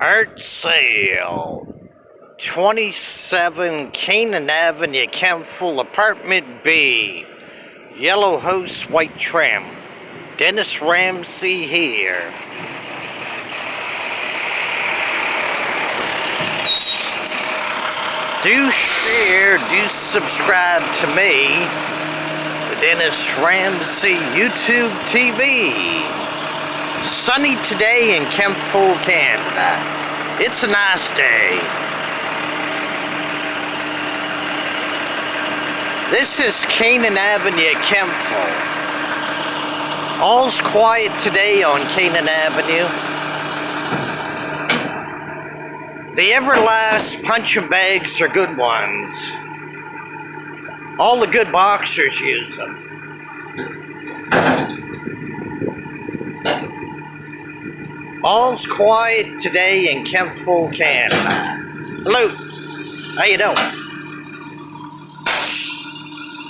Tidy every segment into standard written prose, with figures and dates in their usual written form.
Art sale. 27 Canaan Avenue, Kempful, Apartment B. Yellow house, white trim. Dennis Ramsay here. Do share, do subscribe to me, the Dennis Ramsay YouTube TV. Sunny today in Kempful, Canada. It's a nice day. This is Canaan Avenue, Kempful. All's quiet today on Canaan Avenue. The Everlast punching bags are good ones. All the good boxers use them. All's quiet today in Kempful, Canada. Hello. How you doing?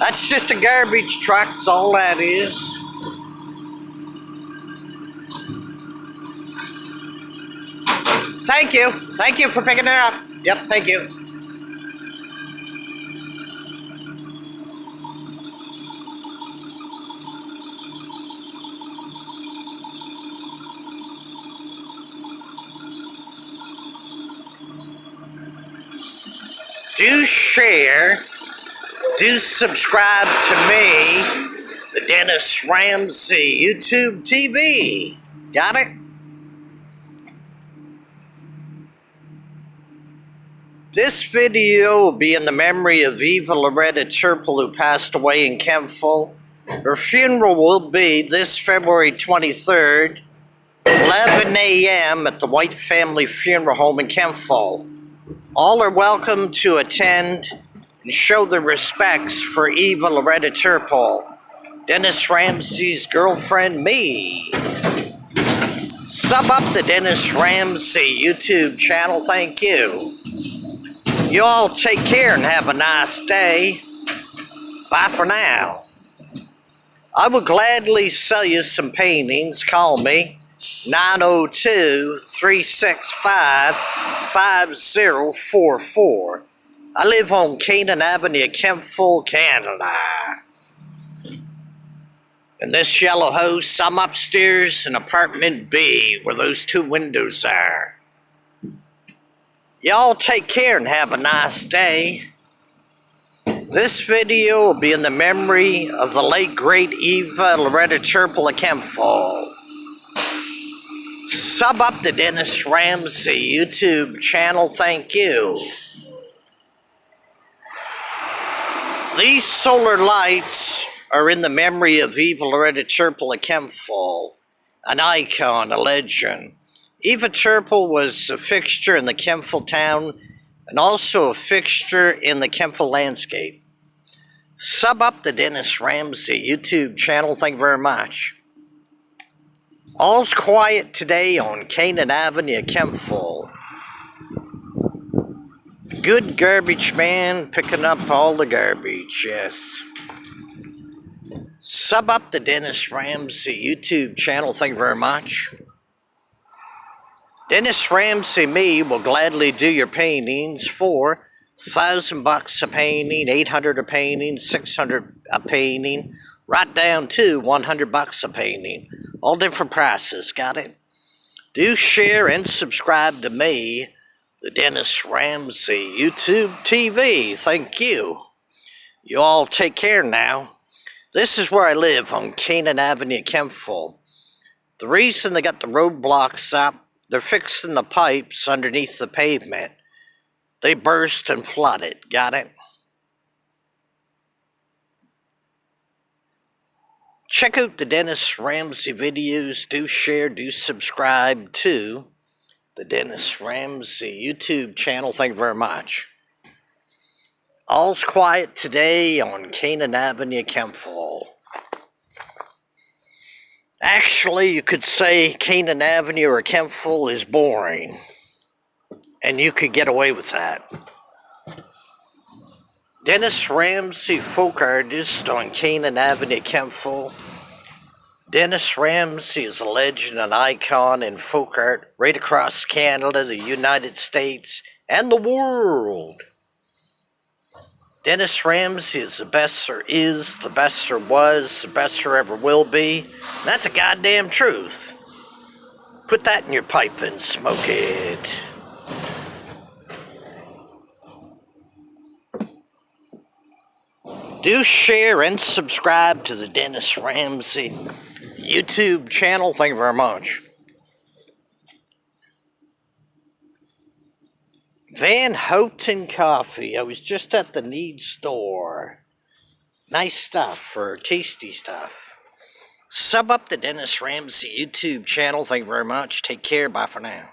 That's just a garbage truck, that's all that is. Thank you. Thank you for picking it up. Yep, thank you. Do share. Do subscribe to me, the Dennis Ramsay YouTube TV. Got it? This video will be in the memory of Eva Loretta Turple, who passed away in Kempful. Her funeral will be this February 23rd, 11 a.m. at the White Family Funeral Home in Kempful. All are welcome to attend and show their respects for Eva Loretta Turple, Dennis Ramsay's girlfriend, me. Sub up the Dennis Ramsay YouTube channel, thank you. You all take care and have a nice day. Bye for now. I will gladly sell you some paintings. Call me 902-365-5044. I live on Canaan Avenue, Kempful, Canada. In this yellow house, I'm upstairs in apartment B, where those two windows are. Y'all take care and have a nice day. This video will be in the memory of the late great Eva Loretta Turple of Kempful. Sub up the Dennis Ramsay YouTube channel, thank you. These solar lights are in the memory of Eva Loretta Turple of Kempful, an icon, a legend. Eva Turple was a fixture in the Kempful town and also a fixture in the Kempful landscape. Sub up the Dennis Ramsay YouTube channel, thank you very much. All's quiet today on Canaan Avenue, Kempful. Good garbage man picking up all the garbage, yes. Sub up the Dennis Ramsay YouTube channel, thank you very much. Dennis Ramsay, me, will gladly do your paintings for $1,000 a painting, $800 a painting, $600 a painting, right down to $100 a painting. All different prices, got it? Do share and subscribe to me, the Dennis Ramsay YouTube TV. Thank you. You all take care now. This is where I live on Canaan Avenue, Kempful. The reason they got the roadblocks up, they're fixing the pipes underneath the pavement. They burst and flooded. Got it? Check out the Dennis Ramsay videos. Do share, do subscribe to the Dennis Ramsay YouTube channel. Thank you very much. All's quiet today on Canaan Avenue, Kempful. Actually, you could say Canaan Avenue or Kempful is boring, and you could get away with that. Dennis Ramsay, folk artist on Canaan Avenue, Kempful. Dennis Ramsay is a legend and icon in folk art right across Canada, the United States, and the world. Dennis Ramsay is the best there is, the best there was, the best there ever will be. That's a goddamn truth. Put that in your pipe and smoke it. Do share and subscribe to the Dennis Ramsay YouTube channel. Thank you very much. Van Houten Coffee. I was just at the Need store. Nice stuff for tasty stuff. Sub up the Dennis Ramsay YouTube channel. Thank you very much. Take care. Bye for now.